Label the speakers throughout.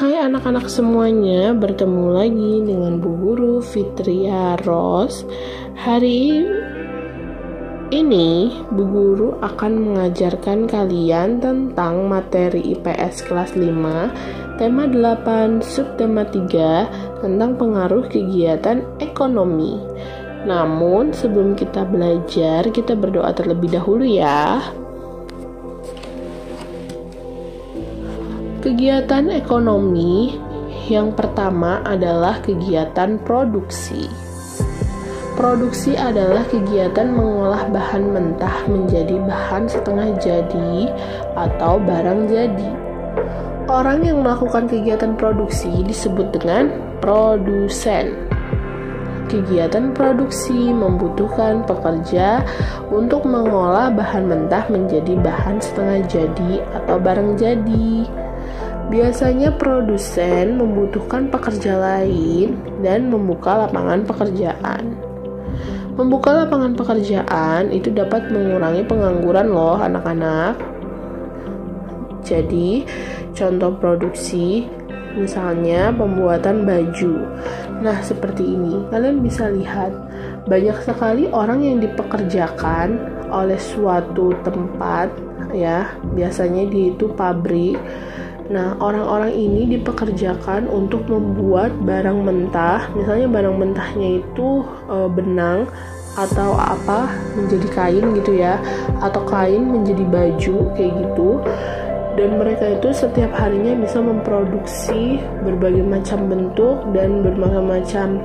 Speaker 1: Hai anak-anak semuanya, bertemu lagi dengan Bu Guru Fitria Ros. Hari ini Bu Guru akan mengajarkan kalian tentang materi IPS kelas 5, tema 8, subtema 3, tentang pengaruh kegiatan ekonomi. Namun sebelum kita belajar, kita berdoa terlebih dahulu ya. Kegiatan ekonomi yang pertama adalah kegiatan produksi. Produksi adalah kegiatan mengolah bahan mentah menjadi bahan setengah jadi atau barang jadi. Orang yang melakukan kegiatan produksi disebut dengan produsen. Kegiatan produksi membutuhkan pekerja untuk mengolah bahan mentah menjadi bahan setengah jadi atau barang jadi. Biasanya produsen membutuhkan pekerja lain dan membuka lapangan pekerjaan. Membuka lapangan pekerjaan itu dapat mengurangi pengangguran loh anak-anak. Jadi, contoh produksi misalnya pembuatan baju. Nah, seperti ini. Kalian bisa lihat, banyak sekali orang yang dipekerjakan oleh suatu tempat ya, biasanya di itu pabrik. Nah, orang-orang ini dipekerjakan untuk membuat barang mentah, misalnya barang mentahnya itu benang atau apa menjadi kain gitu ya, atau kain menjadi baju kayak gitu. Dan mereka itu setiap harinya bisa memproduksi berbagai macam bentuk dan berbagai macam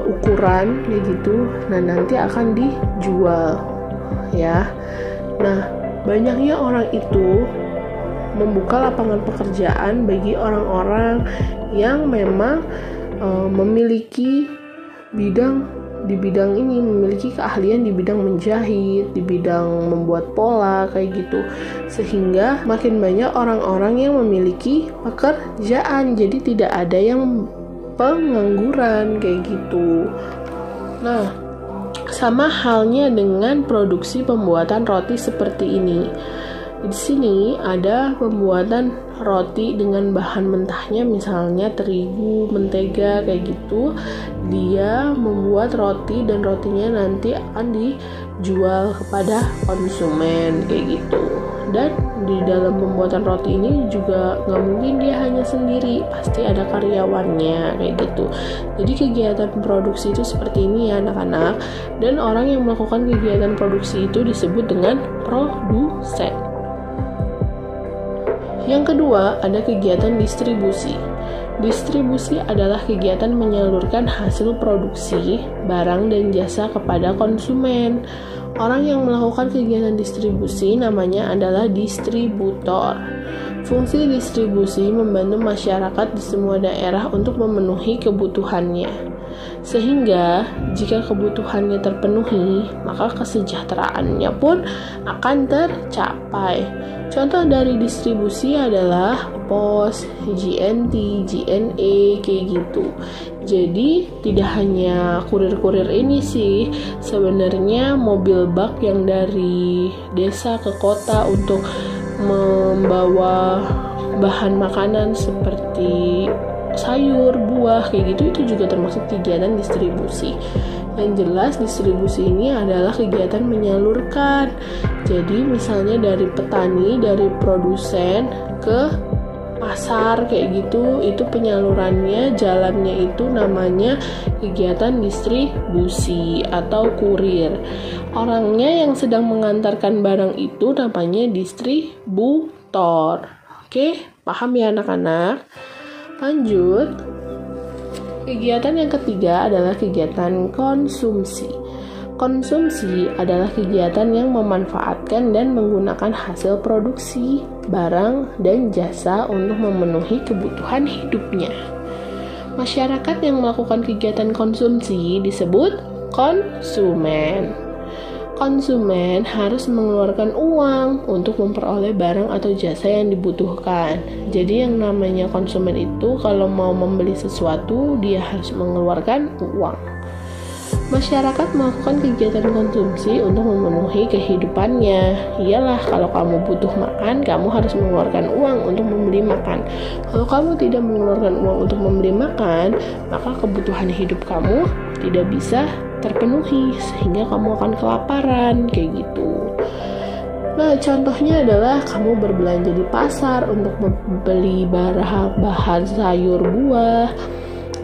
Speaker 1: ukuran kayak gitu. Nah, nanti akan dijual ya. Nah, banyaknya orang itu membuka lapangan pekerjaan bagi orang-orang yang memang memiliki di bidang ini, memiliki keahlian di bidang menjahit, di bidang membuat pola kayak gitu, sehingga makin banyak orang-orang yang memiliki pekerjaan, jadi tidak ada yang pengangguran kayak gitu. Nah, sama halnya dengan produksi pembuatan roti seperti ini. Di sini ada pembuatan roti dengan bahan mentahnya, misalnya terigu, mentega kayak gitu. Dia membuat roti dan rotinya nanti akan dijual kepada konsumen kayak gitu. Dan di dalam pembuatan roti ini juga nggak mungkin dia hanya sendiri, pasti ada karyawannya kayak gitu. Jadi kegiatan produksi itu seperti ini ya anak-anak. Dan orang yang melakukan kegiatan produksi itu disebut dengan produsen. Yang kedua, ada kegiatan distribusi. Distribusi adalah kegiatan menyalurkan hasil produksi, barang dan jasa kepada konsumen. Orang yang melakukan kegiatan distribusi namanya adalah distributor. Fungsi distribusi membantu masyarakat di semua daerah untuk memenuhi kebutuhannya. Sehingga jika kebutuhannya terpenuhi, maka kesejahteraannya pun akan tercapai. Contoh dari distribusi adalah pos, JNT, JNE kayak gitu. Jadi tidak hanya kurir-kurir ini sih, sebenarnya mobil bak yang dari desa ke kota untuk membawa bahan makanan seperti sayur, buah kayak gitu, itu juga termasuk kegiatan distribusi. Yang jelas distribusi ini adalah kegiatan menyalurkan. Jadi misalnya dari petani, dari produsen ke pasar kayak gitu, itu penyalurannya, jalannya itu namanya kegiatan distribusi atau kurir. Orangnya yang sedang mengantarkan barang itu namanya distributor. Oke, paham ya anak-anak? Lanjut, kegiatan yang ketiga adalah kegiatan konsumsi. Konsumsi adalah kegiatan yang memanfaatkan dan menggunakan hasil produksi, barang, dan jasa untuk memenuhi kebutuhan hidupnya. Masyarakat yang melakukan kegiatan konsumsi disebut konsumen. Konsumen harus mengeluarkan uang untuk memperoleh barang atau jasa yang dibutuhkan. Jadi yang namanya konsumen itu kalau mau membeli sesuatu, dia harus mengeluarkan uang. Masyarakat melakukan kegiatan konsumsi untuk memenuhi kehidupannya. Iyalah, kalau kamu butuh makan, kamu harus mengeluarkan uang untuk membeli makan. Kalau kamu tidak mengeluarkan uang untuk membeli makan, maka kebutuhan hidup kamu tidak bisa terpenuhi, sehingga kamu akan kelaparan, kayak gitu. Nah, contohnya adalah kamu berbelanja di pasar untuk membeli bahan sayur buah,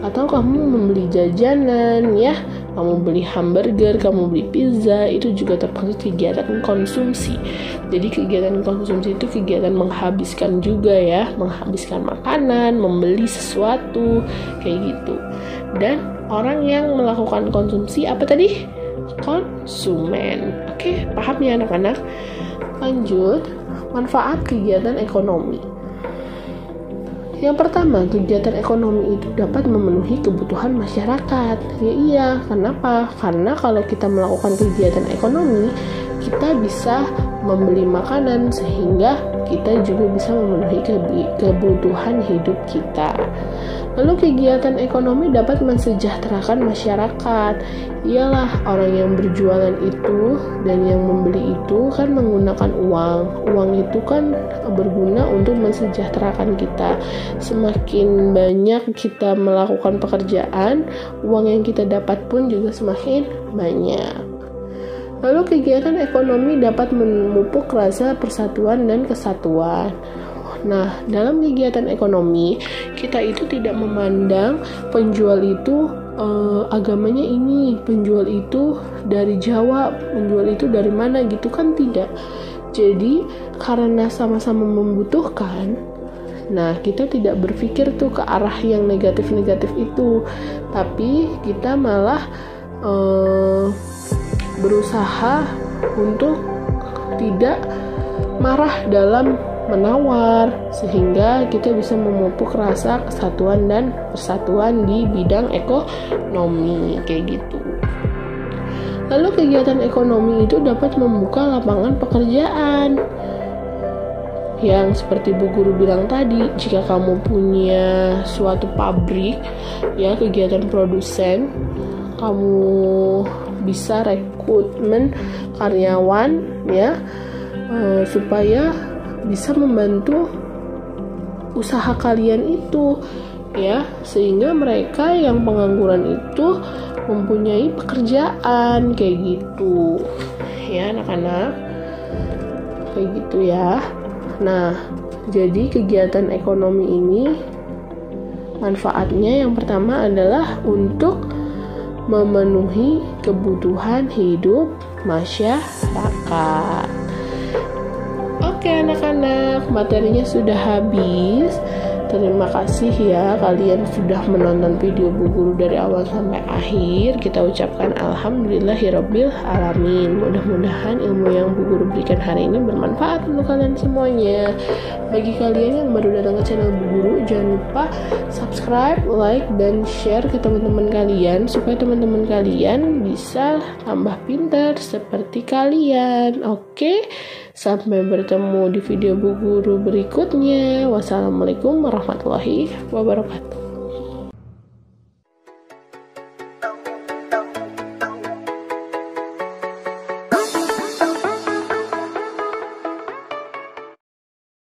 Speaker 1: atau kamu membeli jajanan, ya, kamu beli hamburger, kamu beli pizza, itu juga termasuk kegiatan konsumsi. Jadi kegiatan konsumsi itu kegiatan menghabiskan juga, ya, menghabiskan makanan, membeli sesuatu, kayak gitu. Dan orang yang melakukan konsumsi apa tadi? Konsumen. Oke, paham ya anak-anak? Lanjut, manfaat kegiatan ekonomi. Yang pertama, kegiatan ekonomi itu dapat memenuhi kebutuhan masyarakat. Ya iya, kenapa? Karena kalau kita melakukan kegiatan ekonomi, kita bisa membeli makanan sehingga kita juga bisa memenuhi kebutuhan hidup kita. Lalu kegiatan ekonomi dapat mensejahterakan masyarakat. Iyalah, orang yang berjualan itu dan yang membeli itu kan menggunakan uang. Uang itu kan berguna untuk mensejahterakan kita. Semakin banyak kita melakukan pekerjaan, uang yang kita dapat pun juga semakin banyak. Lalu kegiatan ekonomi dapat memupuk rasa persatuan dan kesatuan. Nah, dalam kegiatan ekonomi, kita itu tidak memandang penjual itu agamanya ini, penjual itu dari Jawa, penjual itu dari mana gitu kan, tidak. Jadi, karena sama-sama membutuhkan, nah kita tidak berpikir tuh ke arah yang negatif-negatif itu, tapi kita malah berusaha untuk tidak marah dalam menawar, sehingga kita bisa memupuk rasa kesatuan dan persatuan di bidang ekonomi, kayak gitu. Lalu kegiatan ekonomi itu dapat membuka lapangan pekerjaan. Yang seperti Bu Guru bilang tadi, jika kamu punya suatu pabrik, ya, kegiatan produsen, kamu bisa rekrutmen karyawan, ya, supaya bisa membantu usaha kalian itu, ya, sehingga mereka yang pengangguran itu mempunyai pekerjaan, kayak gitu, ya anak-anak, kayak gitu ya. Nah, jadi kegiatan ekonomi ini manfaatnya yang pertama adalah untuk memenuhi kebutuhan hidup masyarakat. Oke anak-anak, materinya sudah habis. Terima kasih ya kalian sudah menonton video Bu Guru dari awal sampai akhir. Kita ucapkan alhamdulillahirabbil alamin. Mudah-mudahan ilmu yang Bu Guru berikan hari ini bermanfaat untuk kalian semuanya. Bagi kalian yang baru datang ke channel Bu Guru, jangan lupa subscribe, like, dan share ke teman-teman kalian supaya teman-teman kalian bisa tambah pintar seperti kalian. Oke? Sampai bertemu di video Bu Guru berikutnya. Wassalamualaikum warahmatullahi wabarakatuh.